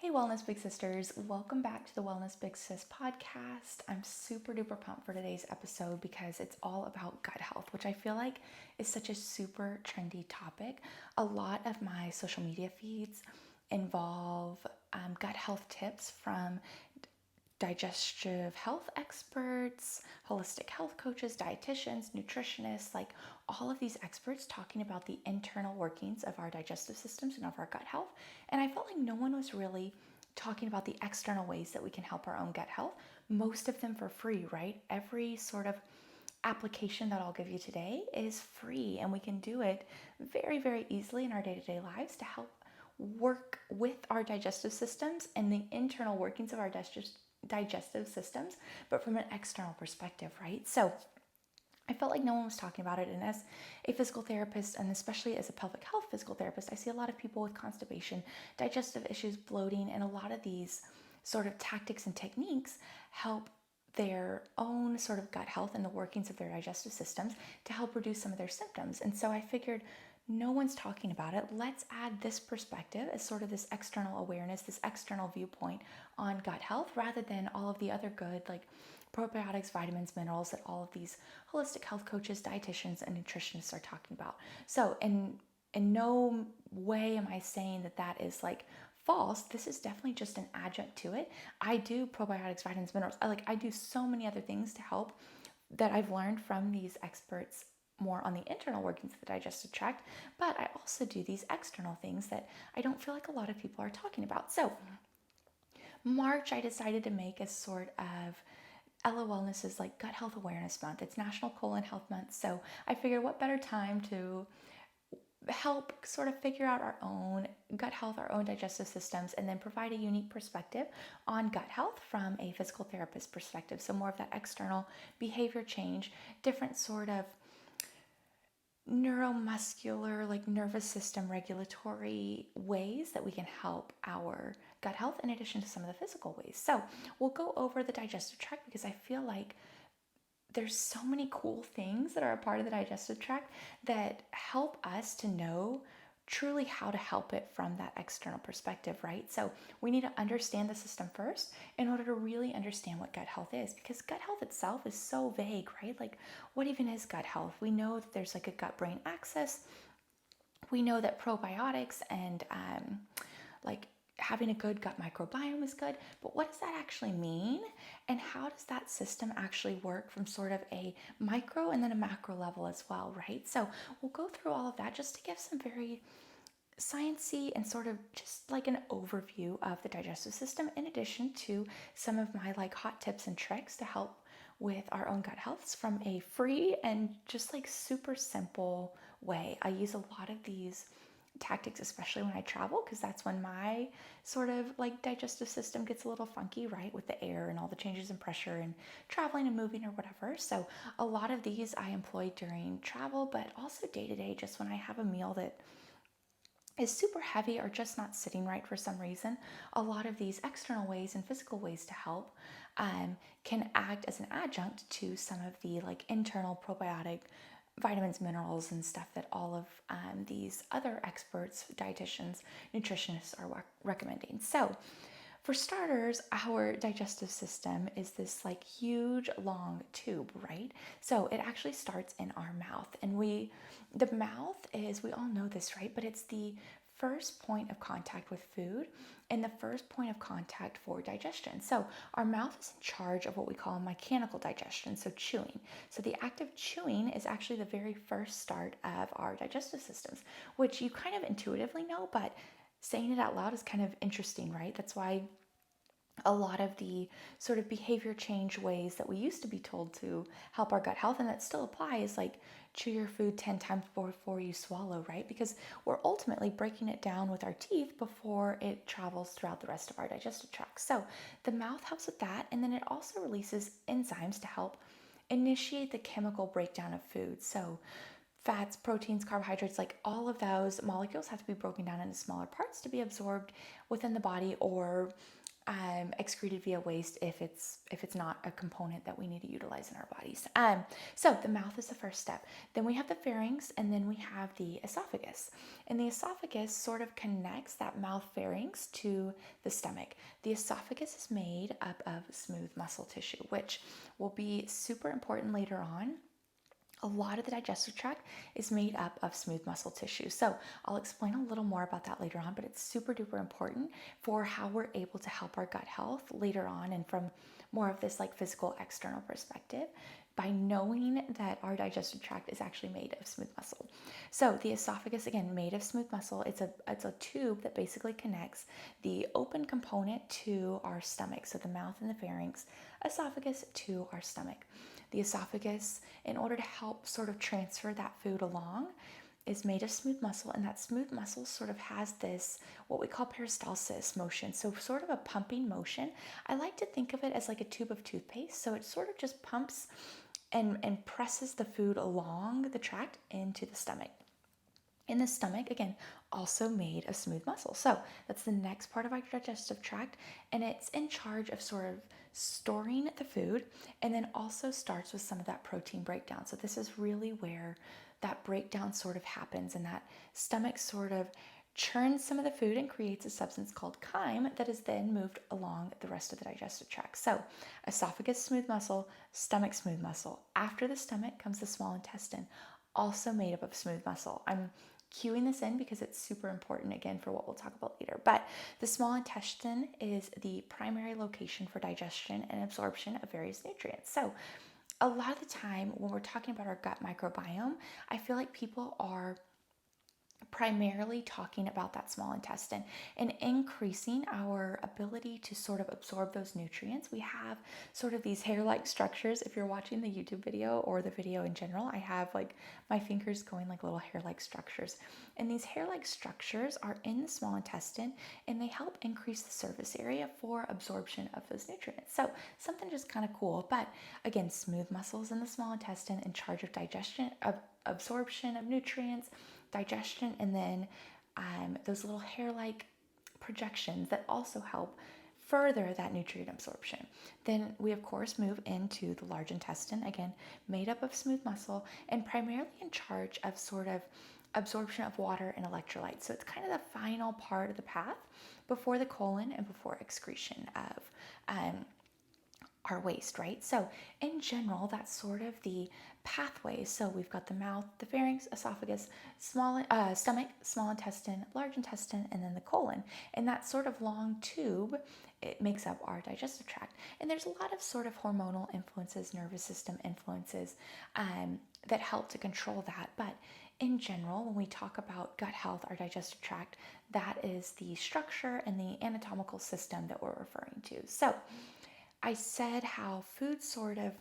Hey Wellness Big Sisters, welcome back to the Wellness Big Sis podcast. I'm super duper pumped for today's episode because it's all about gut health, which I feel like is such a super trendy topic. A lot of my social media feeds involve gut health tips from digestive health experts, holistic health coaches, dietitians, nutritionists, like all of these experts talking about the internal workings of our digestive systems and of our gut health. And I felt like no one was really talking about the external ways that we can help our own gut health, most of them for free, right? Every sort of application that I'll give you today is free, and we can do it very, very easily in our day-to-day lives to help work with our digestive systems and the internal workings of our digestive systems, but from an external perspective, right? So I felt like no one was talking about it. And as a physical therapist, and especially as a pelvic health physical therapist, I see a lot of people with constipation, digestive issues, bloating, and a lot of these sort of tactics and techniques help their own sort of gut health and the workings of their digestive systems to help reduce some of their symptoms. And so I figured no one's talking about it. Let's add this perspective as sort of this external awareness, this external viewpoint on gut health, rather than all of the other good, like probiotics, vitamins, minerals that all of these holistic health coaches, dietitians, and nutritionists are talking about. So, in no way am I saying that that is like false. This is definitely just an adjunct to it. I do probiotics, vitamins, minerals. I do so many other things to help that I've learned from these experts more on the internal workings of the digestive tract, but I also do these external things that I don't feel like a lot of people are talking about. So, March, I decided to make a sort of Ella Wellness is like Gut Health Awareness Month. It's National Colon Health Month. So I figured what better time to help sort of figure out our own gut health, our own digestive systems, and then provide a unique perspective on gut health from a physical therapist perspective. So more of that external behavior change, different sort of neuromuscular, like nervous system regulatory ways that we can help our gut health in addition to some of the physical ways. So we'll go over the digestive tract because I feel like there's so many cool things that are a part of the digestive tract that help us to know truly how to help it from that external perspective, right? So we need to understand the system first in order to really understand what gut health is, because gut health itself is so vague, right? Like, what even is gut health? We know that there's like a gut-brain axis. We know that probiotics and like having a good gut microbiome is good, but what does that actually mean? And how does that system actually work from sort of a micro and then a macro level as well, right? So we'll go through all of that just to give some very sciencey and sort of just like an overview of the digestive system, in addition to some of my like hot tips and tricks to help with our own gut health from a free and just like super simple way. I use a lot of these tactics, especially when I travel, because that's when my sort of like digestive system gets a little funky, right? With the air and all the changes in pressure and traveling and moving or whatever. So a lot of these I employ during travel, but also day to day, just when I have a meal that is super heavy or just not sitting right for some reason. A lot of these external ways and physical ways to help can act as an adjunct to some of the like internal probiotic vitamins, minerals, and stuff that all of these other experts, dietitians, nutritionists are recommending. So, for starters, our digestive system is this like huge long tube, right? So it actually starts in our mouth, and the mouth is, we all know this, right? But it's the first point of contact with food and the first point of contact for digestion. So our mouth is in charge of what we call mechanical digestion, so chewing. So the act of chewing is actually the very first start of our digestive systems, which you kind of intuitively know, but saying it out loud is kind of interesting, right? That's why a lot of the sort of behavior change ways that we used to be told to help our gut health, and that still applies, like chew your food 10 times before you swallow, right? Because we're ultimately breaking it down with our teeth before it travels throughout the rest of our digestive tract. So the mouth helps with that, and then it also releases enzymes to help initiate the chemical breakdown of food. So fats, proteins, carbohydrates, like all of those molecules have to be broken down into smaller parts to be absorbed within the body or excreted via waste if it's not a component that we need to utilize in our bodies. So the mouth is the first step. Then we have the pharynx, and then we have the esophagus. And the esophagus sort of connects that mouth pharynx to the stomach. The esophagus is made up of smooth muscle tissue, which will be super important later on. A lot of the digestive tract is made up of smooth muscle tissue. So I'll explain a little more about that later on, but it's super duper important for how we're able to help our gut health later on, and from more of this like physical external perspective, by knowing that our digestive tract is actually made of smooth muscle. So the esophagus, again, made of smooth muscle. It's a tube that basically connects the open component to our stomach. So the mouth and the pharynx, esophagus to our stomach. The esophagus, in order to help sort of transfer that food along, is made of smooth muscle, and that smooth muscle sort of has this, what we call peristalsis motion, so sort of a pumping motion. I like to think of it as like a tube of toothpaste, so it sort of just pumps and presses the food along the tract into the stomach. In the stomach, again, also made of smooth muscle. So that's the next part of our digestive tract, and it's in charge of sort of storing the food, and then also starts with some of that protein breakdown. So this is really where that breakdown sort of happens, and that stomach sort of churns some of the food and creates a substance called chyme that is then moved along the rest of the digestive tract. So esophagus, smooth muscle; stomach, smooth muscle. After the stomach comes the small intestine, also made up of smooth muscle. I'm cueing this in because it's super important, again, for what we'll talk about later. But the small intestine is the primary location for digestion and absorption of various nutrients. So a lot of the time when we're talking about our gut microbiome, I feel like people are primarily talking about that small intestine and increasing our ability to sort of absorb those nutrients. We have sort of these hair-like structures. If you're watching the YouTube video or the video in general, I have like my fingers going like little hair-like structures. And these hair-like structures are in the small intestine, and they help increase the surface area for absorption of those nutrients. So something just kind of cool. But again, smooth muscles in the small intestine in charge of digestion, of absorption of nutrients, digestion, and then those little hair-like projections that also help further that nutrient absorption. Then we of course move into the large intestine, again made up of smooth muscle and primarily in charge of sort of absorption of water and electrolytes. So it's kind of the final part of the path before the colon and before excretion of our waste, right? So in general, that's sort of the pathway. So we've got the mouth, the pharynx, esophagus, stomach, small intestine, large intestine, and then the colon. And that sort of long tube, it makes up our digestive tract. And there's a lot of sort of hormonal influences, nervous system influences that help to control that. But in general, when we talk about gut health, our digestive tract, that is the structure and the anatomical system that we're referring to. So I said how food sort of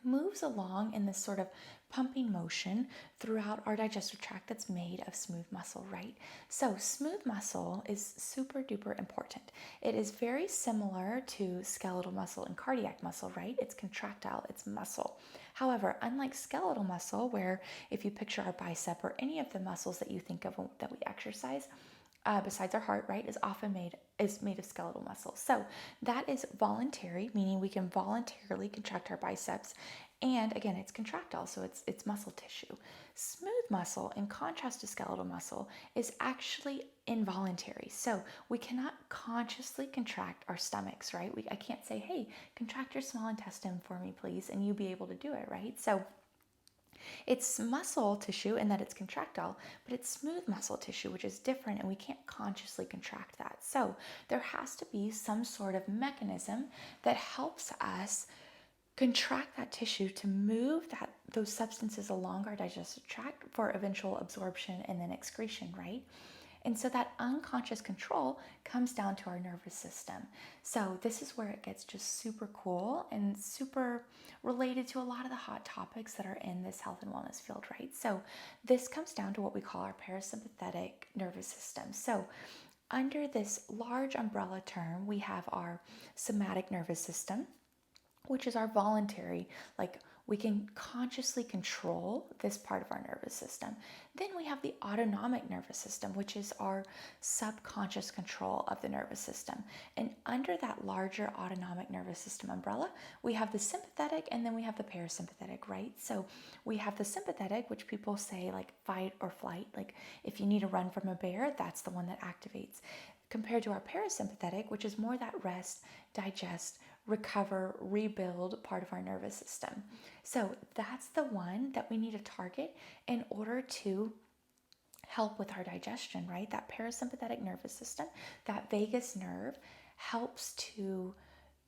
moves along in this sort of pumping motion throughout our digestive tract that's made of smooth muscle, right? So smooth muscle is super duper important. It is very similar to skeletal muscle and cardiac muscle, right? It's contractile, it's muscle. However, unlike skeletal muscle, where if you picture our bicep or any of the muscles that you think of that we exercise, besides our heart, right, is made of skeletal muscle. So that is voluntary, meaning we can voluntarily contract our biceps. And again, it's contractile, so it's muscle tissue. Smooth muscle, in contrast to skeletal muscle, is actually involuntary. So we cannot consciously contract our stomachs, right? I can't say, hey, contract your small intestine for me, please, and you be able to do it, right? So it's muscle tissue in that it's contractile, but it's smooth muscle tissue, which is different, and we can't consciously contract that. So there has to be some sort of mechanism that helps us contract that tissue to move those substances along our digestive tract for eventual absorption and then excretion, right? And so that unconscious control comes down to our nervous system. So this is where it gets just super cool and super related to a lot of the hot topics that are in this health and wellness field, right? So this comes down to what we call our parasympathetic nervous system. So under this large umbrella term, we have our somatic nervous system, which is our voluntary, like we can consciously control this part of our nervous system. Then we have the autonomic nervous system, which is our subconscious control of the nervous system. And under that larger autonomic nervous system umbrella, we have the sympathetic and then we have the parasympathetic, right? So we have the sympathetic, which people say like fight or flight, like if you need to run from a bear, that's the one that activates. Compared to our parasympathetic, which is more that rest, digest, recover, rebuild part of our nervous system. So that's the one that we need to target in order to help with our digestion, right? That parasympathetic nervous system, that vagus nerve helps to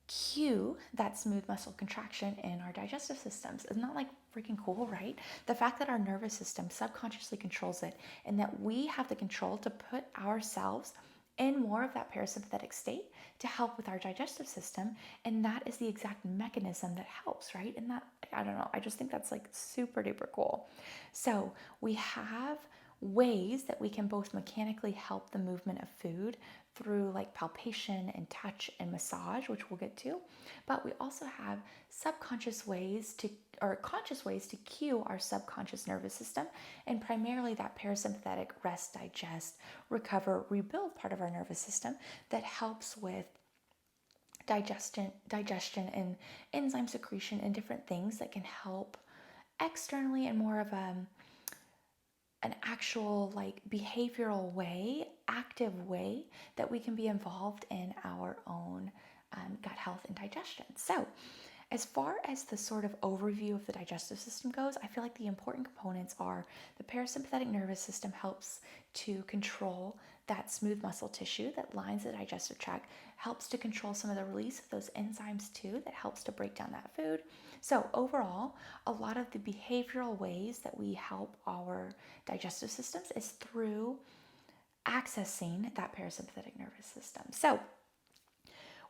cue that smooth muscle contraction in our digestive systems. Isn't that like freaking cool, right? The fact that our nervous system subconsciously controls it and that we have the control to put ourselves in more of that parasympathetic state to help with our digestive system. And that is the exact mechanism that helps, right? And that, I don't know, I just think that's like super duper cool. So we have ways that we can both mechanically help the movement of food through like palpation and touch and massage, which we'll get to. But we also have subconscious ways to, or conscious ways to cue our subconscious nervous system, and primarily that parasympathetic rest, digest, recover, rebuild part of our nervous system that helps with digestion and enzyme secretion and different things that can help externally and more of an actual like behavioral way, active way that we can be involved in our own gut health and digestion. So as far as the sort of overview of the digestive system goes, I feel like the important components are the parasympathetic nervous system helps to control that smooth muscle tissue that lines the digestive tract, helps to control some of the release of those enzymes too, that helps to break down that food. So overall, a lot of the behavioral ways that we help our digestive systems is through accessing that parasympathetic nervous system. So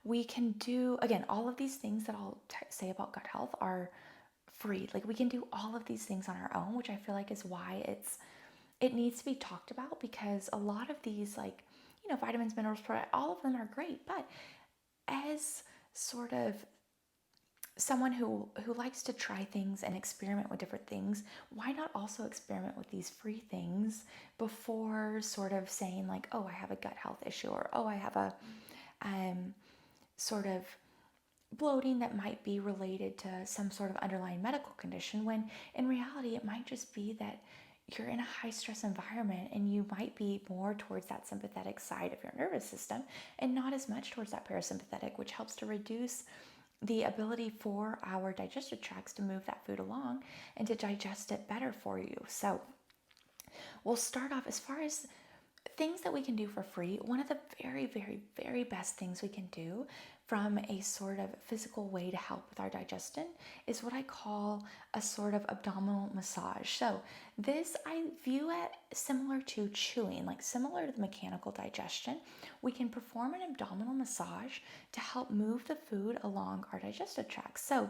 we can do, again, all of these things that I'll say about gut health are free. Like we can do all of these things on our own, which I feel like is why it needs to be talked about, because a lot of these, like, you know, vitamins, minerals, all of them are great. But as sort of someone who likes to try things and experiment with different things, why not also experiment with these free things before sort of saying like, oh, I have a gut health issue, or oh, I have a sort of bloating that might be related to some sort of underlying medical condition, when in reality it might just be that you're in a high stress environment and you might be more towards that sympathetic side of your nervous system and not as much towards that parasympathetic, which helps to reduce the ability for our digestive tracts to move that food along and to digest it better for you. So we'll start off as far as things that we can do for free. One of the very, very, very best things we can do from a sort of physical way to help with our digestion is what I call a sort of abdominal massage. So this I view it similar to chewing, like similar to the mechanical digestion. We can perform an abdominal massage to help move the food along our digestive tract. So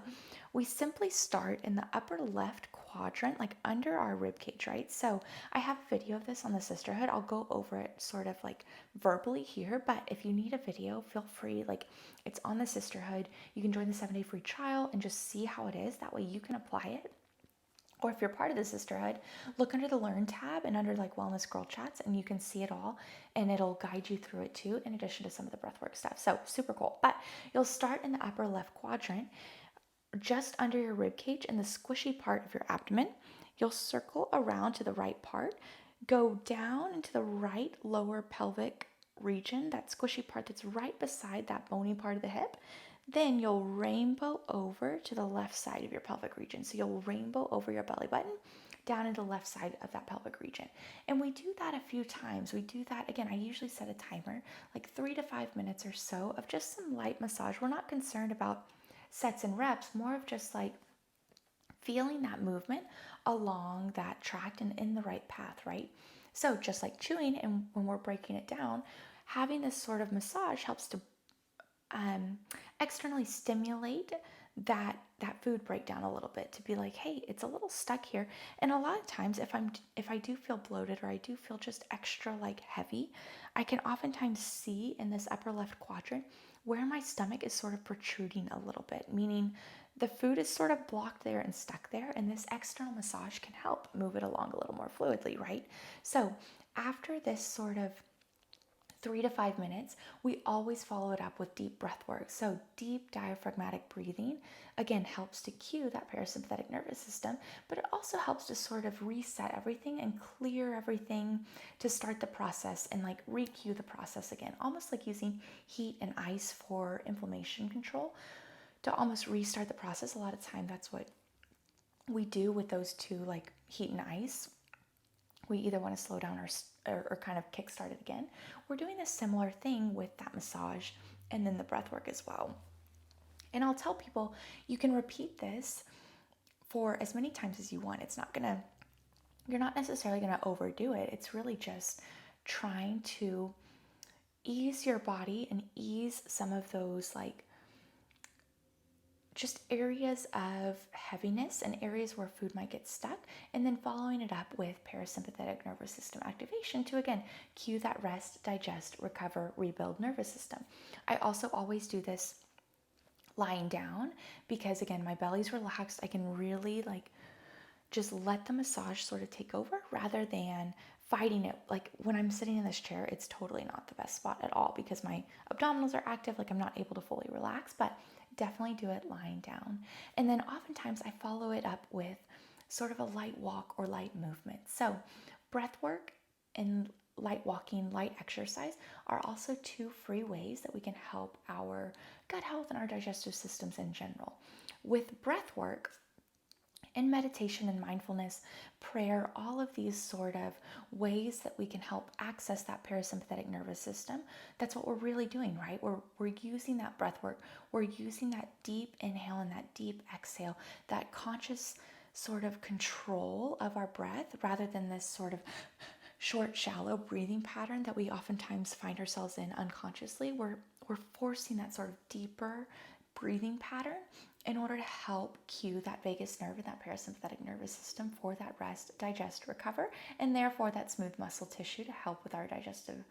we simply start in the upper left quadrant, like under our rib cage, right? So I have a video of this on the sisterhood. I'll go over it sort of like verbally here, but if you need a video, feel free. Like, it's on the sisterhood. You can join the 7-day free trial and just see how it is. That way you can apply it. Or if you're part of the sisterhood, look under the Learn tab and under like Wellness Girl Chats, and you can see it all, and it'll guide you through it too, in addition to some of the breathwork stuff. So super cool. But you'll start in the upper left quadrant, just under your rib cage in the squishy part of your abdomen. You'll circle around to the right part, go down into the right lower pelvic region, that squishy part that's right beside that bony part of the hip. Then you'll rainbow over to the left side of your pelvic region. So you'll rainbow over your belly button down into the left side of that pelvic region. And we do that a few times. We do that, again, I usually set a timer, like 3 to 5 minutes or so of just some light massage. We're not concerned about sets and reps, more of just like feeling that movement along that tract and in the right path, right? So just like chewing, and when we're breaking it down, having this sort of massage helps to externally stimulate that food breakdown a little bit, to be like, hey, it's a little stuck here. And a lot of times if I do feel bloated, or I do feel just extra like heavy, I can oftentimes see in this upper left quadrant where my stomach is sort of protruding a little bit, meaning the food is sort of blocked there and stuck there, and this external massage can help move it along a little more fluidly, right? So after this sort of 3 to 5 minutes, we always follow it up with deep breath work. So deep diaphragmatic breathing, again, helps to cue that parasympathetic nervous system, but it also helps to sort of reset everything and clear everything to start the process and like re-cue the process again, almost like using heat and ice for inflammation control to almost restart the process. A lot of time that's what we do with those two, like heat and ice. We either want to slow down or kind of kickstart it again. We're doing a similar thing with that massage and then the breath work as well. And I'll tell people you can repeat this for as many times as you want. You're not necessarily gonna overdo it. It's really just trying to ease your body and ease some of those like just areas of heaviness and areas where food might get stuck, and then following it up with parasympathetic nervous system activation to again cue that rest, digest, recover, rebuild nervous system. I also always do this lying down because again my belly's relaxed. I can really like just let the massage sort of take over rather than fighting it. Like when I'm sitting in this chair, it's totally not the best spot at all because my abdominals are active, like I'm not able to fully relax, but definitely do it lying down. And then oftentimes I follow it up with sort of a light walk or light movement. So breath work and light walking, light exercise are also two free ways that we can help our gut health and our digestive systems in general. With breath work, in meditation and mindfulness, prayer, all of these sort of ways that we can help access that parasympathetic nervous system, that's what we're really doing, right? We're using that breath work. We're using that deep inhale and that deep exhale, that conscious sort of control of our breath rather than this sort of short, shallow breathing pattern that we oftentimes find ourselves in unconsciously. We're forcing that sort of deeper breathing pattern in order to help cue that vagus nerve and that parasympathetic nervous system for that rest, digest, recover, and therefore that smooth muscle tissue to help with our digestive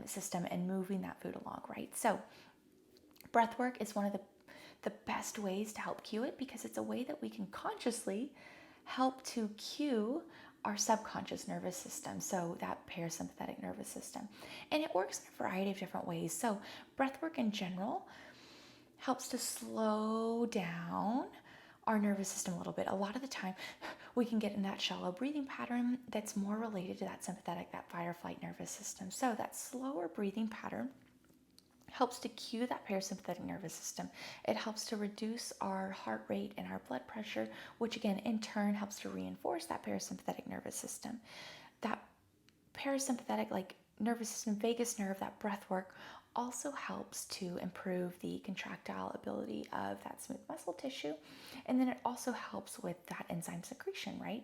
system and moving that food along, right? So breath work is one of the best ways to help cue it because it's a way that we can consciously help to cue our subconscious nervous system, so that parasympathetic nervous system. And it works in a variety of different ways. So breath work in general helps to slow down our nervous system a little bit. A lot of the time, we can get in that shallow breathing pattern that's more related to that sympathetic, that fight or flight nervous system. So that slower breathing pattern helps to cue that parasympathetic nervous system. It helps to reduce our heart rate and our blood pressure, which again, in turn, helps to reinforce that parasympathetic nervous system. That parasympathetic, like nervous system, vagus nerve, that breath work also helps to improve the contractile ability of that smooth muscle tissue. And then it also helps with that enzyme secretion, right,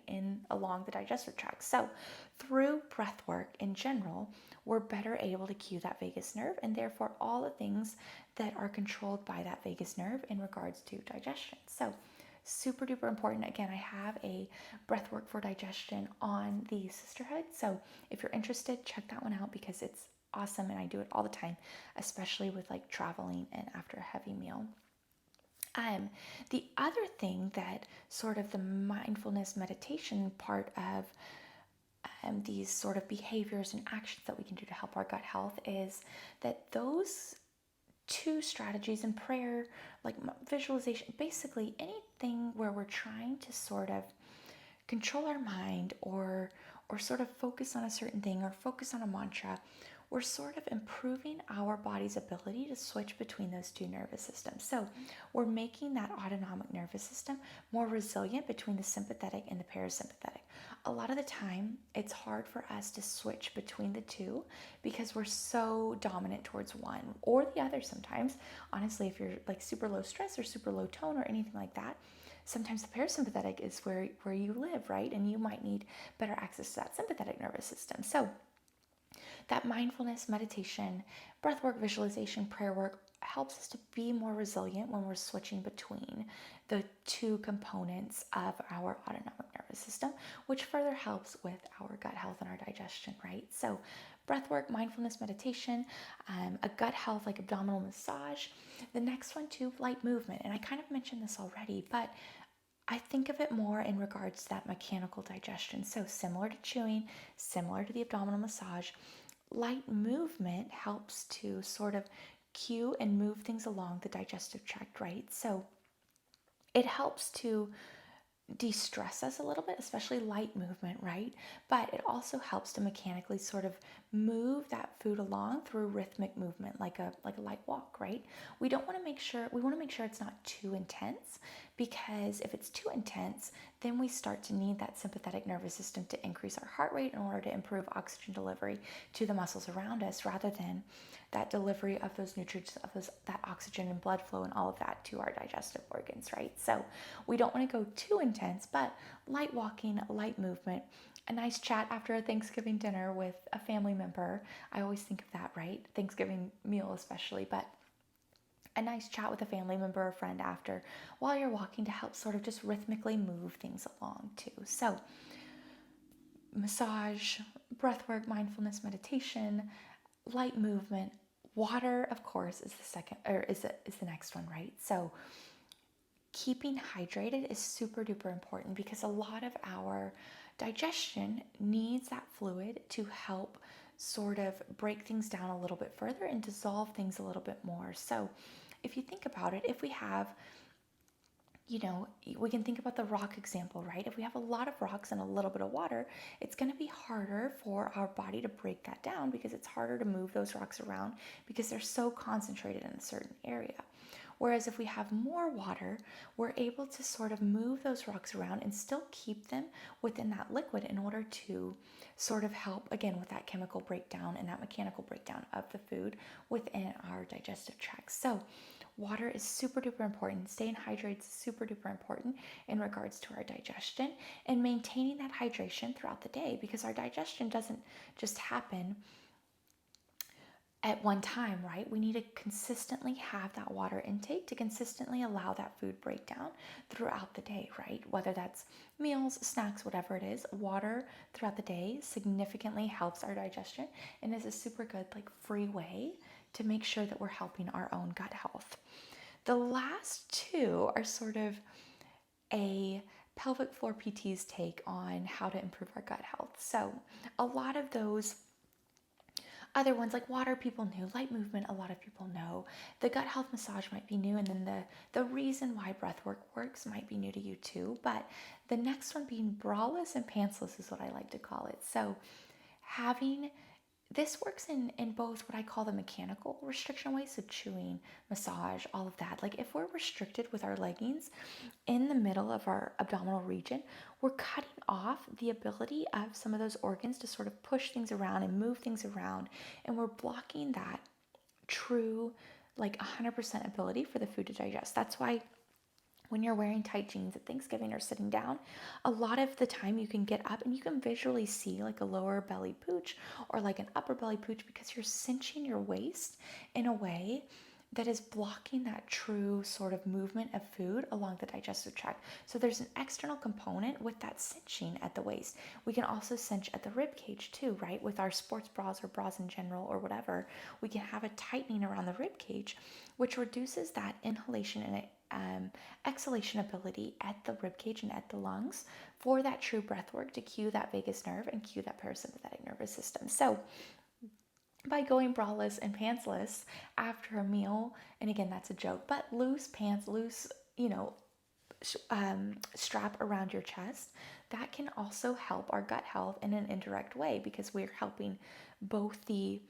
along the digestive tract. So through breath work in general, we're better able to cue that vagus nerve and therefore all the things that are controlled by that vagus nerve in regards to digestion. So super duper important. Again, I have a breath work for digestion on the Sisterhood. So if you're interested, check that one out because it's awesome and I do it all the time, especially with like traveling and after a heavy meal. The other thing that sort of the mindfulness meditation part of these sort of behaviors and actions that we can do to help our gut health is that those two strategies in prayer, like visualization, basically anything where we're trying to sort of control our mind or sort of focus on a certain thing or focus on a mantra, we're sort of improving our body's ability to switch between those two nervous systems. So we're making that autonomic nervous system more resilient between the sympathetic and the parasympathetic. A lot of the time, it's hard for us to switch between the two because we're so dominant towards one or the other sometimes. Honestly, if you're like super low stress or super low tone or anything like that, sometimes the parasympathetic is where you live, right? And you might need better access to that sympathetic nervous system. So that mindfulness, meditation, breathwork, visualization, prayer work helps us to be more resilient when we're switching between the two components of our autonomic nervous nervous system, which further helps with our gut health and our digestion, right? So, breath work, mindfulness, meditation, a gut health like abdominal massage. The next one, too, light movement. And I kind of mentioned this already, but I think of it more in regards to that mechanical digestion. So, similar to chewing, similar to the abdominal massage, light movement helps to sort of cue and move things along the digestive tract, right? So, it helps to de-stress us a little bit, especially light movement, right? But it also helps to mechanically sort of move that food along through rhythmic movement, like a light walk, right? We want to make sure it's not too intense, because if it's too intense, then we start to need that sympathetic nervous system to increase our heart rate in order to improve oxygen delivery to the muscles around us, rather than that delivery of those nutrients, that oxygen and blood flow and all of that to our digestive organs, right? So we don't want to go too intense, but light walking, light movement, a nice chat after a Thanksgiving dinner with a family member. I always think of that, right? Thanksgiving meal especially, but a nice chat with a family member or friend after while you're walking to help sort of just rhythmically move things along too. So massage, breath work, mindfulness, meditation, light movement, water, of course, is the second, or is the next one, right? So keeping hydrated is super duper important, because a lot of our digestion needs that fluid to help sort of break things down a little bit further and dissolve things a little bit more. So if you think about it, if we have, we can think about the rock example, right? If we have a lot of rocks and a little bit of water, it's going to be harder for our body to break that down, because it's harder to move those rocks around because they're so concentrated in a certain area. Whereas if we have more water, we're able to sort of move those rocks around and still keep them within that liquid in order to sort of help, again, with that chemical breakdown and that mechanical breakdown of the food within our digestive tract. So water is super duper important. Staying hydrated is super duper important in regards to our digestion, and maintaining that hydration throughout the day, because our digestion doesn't just happen at one time, right? We need to consistently have that water intake to consistently allow that food breakdown throughout the day, right? Whether that's meals, snacks, whatever it is, water throughout the day significantly helps our digestion and is a super good, like, free way to make sure that we're helping our own gut health. The last two are sort of a pelvic floor PT's take on how to improve our gut health. So a lot of those other ones, like water, people knew. Light movement, a lot of people know. The gut health massage might be new, and then the reason why breath work works might be new to you too. But the next one being braless and pantsless is what I like to call it. So having this works in both what I call the mechanical restriction ways, so chewing, massage, all of that. Like if we're restricted with our leggings in the middle of our abdominal region, we're cutting off the ability of some of those organs to sort of push things around and move things around, and we're blocking that true, like 100% ability for the food to digest. That's why when you're wearing tight jeans at Thanksgiving or sitting down, a lot of the time you can get up and you can visually see like a lower belly pooch or like an upper belly pooch, because you're cinching your waist in a way that is blocking that true sort of movement of food along the digestive tract. So there's an external component with that cinching at the waist. We can also cinch at the rib cage too, right? With our sports bras or bras in general or whatever, we can have a tightening around the rib cage, which reduces that inhalation and exhalation ability at the rib cage and at the lungs for that true breath work to cue that vagus nerve and cue that parasympathetic nervous system. So by going braless and pantsless after a meal, and again, that's a joke, but loose pants, loose, strap around your chest, that can also help our gut health in an indirect way, because we're helping both the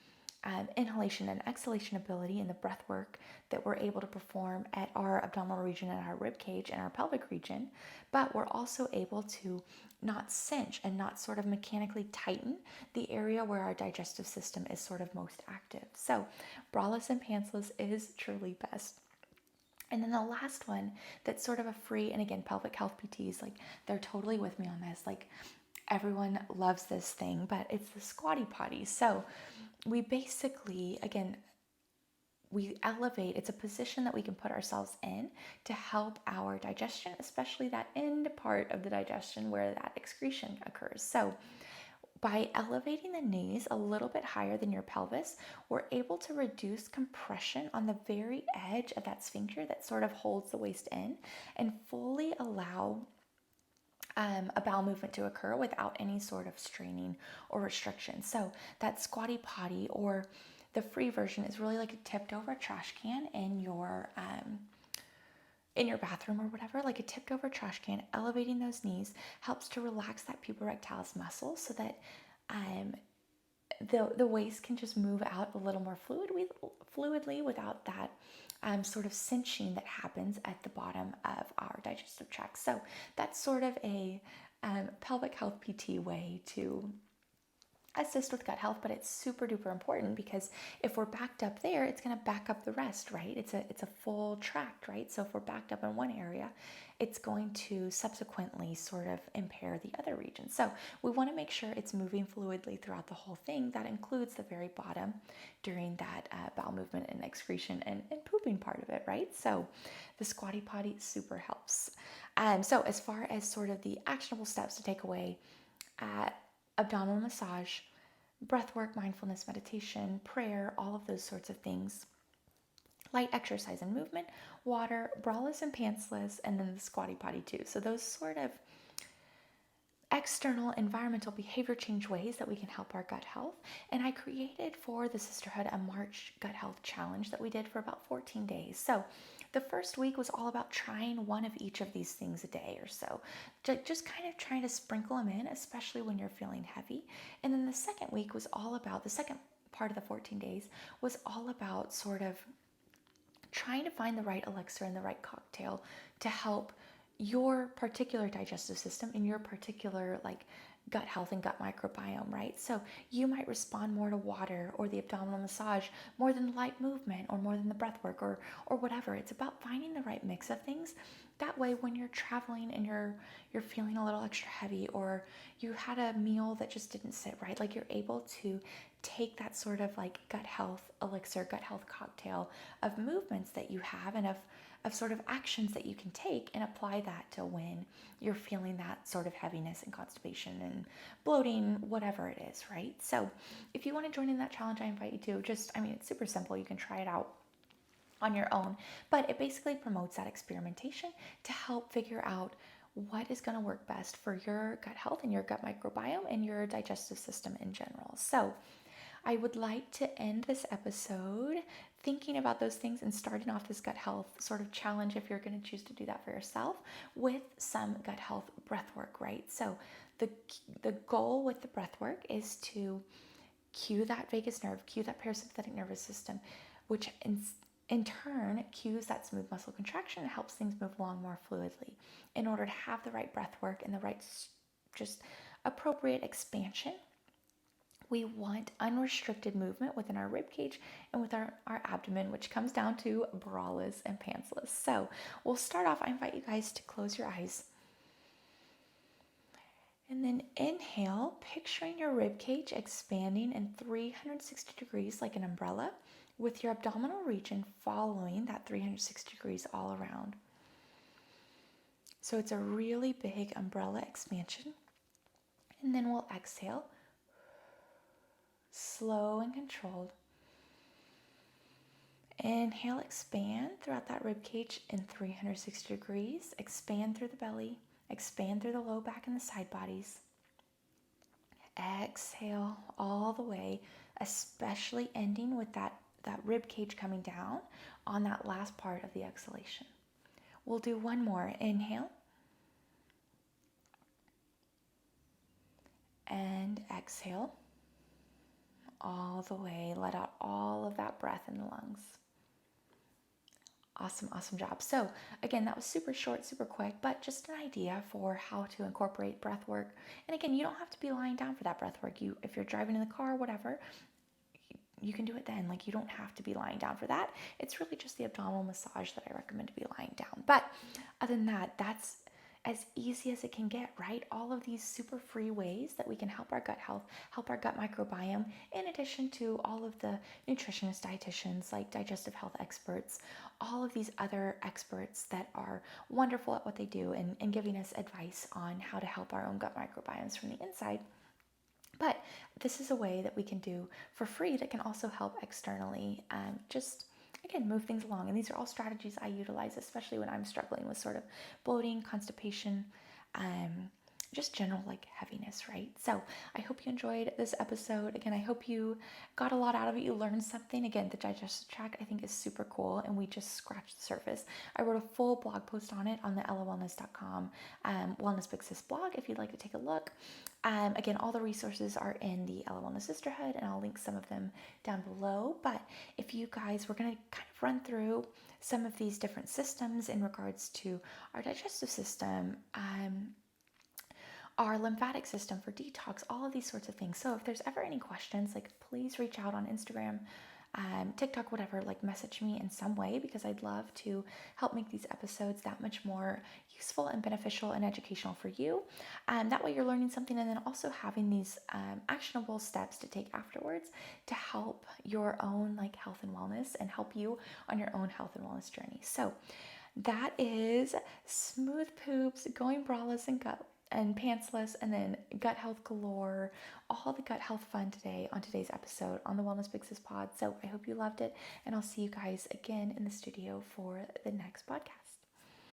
inhalation and exhalation ability and the breath work that we're able to perform at our abdominal region and our rib cage and our pelvic region, but we're also able to not cinch and not sort of mechanically tighten the area where our digestive system is sort of most active. So braless and pantsless is truly best. And then the last one that's sort of a free, and again, pelvic health PTs, like, they're totally with me on this. Like, everyone loves this thing, but it's the squatty potty. So we basically, again, we elevate. It's a position that we can put ourselves in to help our digestion, especially that end part of the digestion where that excretion occurs. So by elevating the knees a little bit higher than your pelvis, we're able to reduce compression on the very edge of that sphincter that sort of holds the waist in and fully allow a bowel movement to occur without any sort of straining or restriction. So that squatty potty, or the free version, is really like a tipped over trash can in your bathroom or whatever. Like a tipped over trash can. Elevating those knees helps to relax that puborectalis muscle so that the waist can just move out a little more fluidly without that sort of cinching that happens at the bottom of our digestive tract. So that's sort of a pelvic health PT way to assist with gut health, but it's super duper important because if we're backed up there, it's going to back up the rest, right? It's a full tract, right? So if we're backed up in one area, it's going to subsequently sort of impair the other regions. So we want to make sure it's moving fluidly throughout the whole thing. That includes the very bottom during that bowel movement and excretion and pooping part of it, right? So the squatty potty super helps. So as far as sort of the actionable steps to take away, abdominal massage, breath work, mindfulness, meditation, prayer, all of those sorts of things. Light exercise and movement, water, braless and pantsless, and then the squatty potty too. So those sort of external environmental behavior change ways that we can help our gut health. And I created for the sisterhood a March gut health challenge that we did for about 14 days. So the first week was all about trying one of each of these things a day or so, just kind of trying to sprinkle them in, especially when you're feeling heavy. And then the second week was all about, the second part of the 14 days was all about sort of trying to find the right elixir and the right cocktail to help your particular digestive system and your particular gut health and gut microbiome, right? So you might respond more to water or the abdominal massage more than light movement or more than the breath work or whatever. It's about finding the right mix of things. That way when you're traveling and you're feeling a little extra heavy, or you had a meal that just didn't sit right, like you're able to take that sort of gut health elixir, gut health cocktail of movements that you have and of sort of actions that you can take and apply that to when you're feeling that sort of heaviness and constipation and bloating, whatever it is, right? So if you want to join in that challenge, I invite you to. It's super simple. You can try it out on your own, but it basically promotes that experimentation to help figure out what is going to work best for your gut health and your gut microbiome and your digestive system in general. So I would like to end this episode thinking about those things and starting off this gut health sort of challenge, if you're going to choose to do that for yourself, with some gut health breath work, right? So the goal with the breath work is to cue that vagus nerve, cue that parasympathetic nervous system, which in turn cues that smooth muscle contraction and helps things move along more fluidly. In order to have the right breath work and the right just appropriate expansion, we want unrestricted movement within our rib cage and with our abdomen, which comes down to braless and pantsless. So we'll start off. I invite you guys to close your eyes. And then inhale, picturing your rib cage expanding in 360 degrees like an umbrella, with your abdominal region following that 360 degrees all around. So it's a really big umbrella expansion. And then we'll exhale, slow and controlled. Inhale, expand throughout that rib cage in 360 degrees. Expand through the belly, expand through the low back and the side bodies. Exhale all the way, especially ending with that rib cage coming down on that last part of the exhalation. We'll do one more. Inhale. And exhale. All the way. Let out all of that breath in the lungs. Awesome job. So again, that was super short, super quick, but just an idea for how to incorporate breath work. And again, you don't have to be lying down for that breath work. If you're driving in the car, whatever, you can do it then. You don't have to be lying down for that. It's really just the abdominal massage that I recommend to be lying down. But other than that, that's as easy as it can get, right? All of these super free ways that we can help our gut health, help our gut microbiome, in addition to all of the nutritionists, dietitians, like digestive health experts, all of these other experts that are wonderful at what they do and giving us advice on how to help our own gut microbiomes from the inside. But this is a way that we can do for free that can also help externally, just again move things along. And these are all strategies I utilize, especially when I'm struggling with sort of bloating, constipation, um, just general like heaviness, right? So I hope you enjoyed this episode. Again, I hope you got a lot out of it. You learned something. Again, the digestive tract I think is super cool, and we just scratched the surface. I wrote a full blog post on it on the allwellness.com Wellness Big Sis blog if you'd like to take a look. Again, all the resources are in the allll Wellness Sisterhood, and I'll link some of them down below. But if you guys, we're going to kind of run through some of these different systems in regards to our digestive system, our lymphatic system for detox, all of these sorts of things. So if there's ever any questions, like please reach out on Instagram, TikTok, whatever, like message me in some way, because I'd love to help make these episodes that much more useful and beneficial and educational for you. That way you're learning something, and then also having these actionable steps to take afterwards to help your own like health and wellness and help you on your own health and wellness journey. So that is smooth poops, going braless and pantsless, and then gut health galore, all the gut health fun today on today's episode on the Wellness Big Sis Pod. So I hope you loved it, and I'll see you guys again in the studio for the next podcast.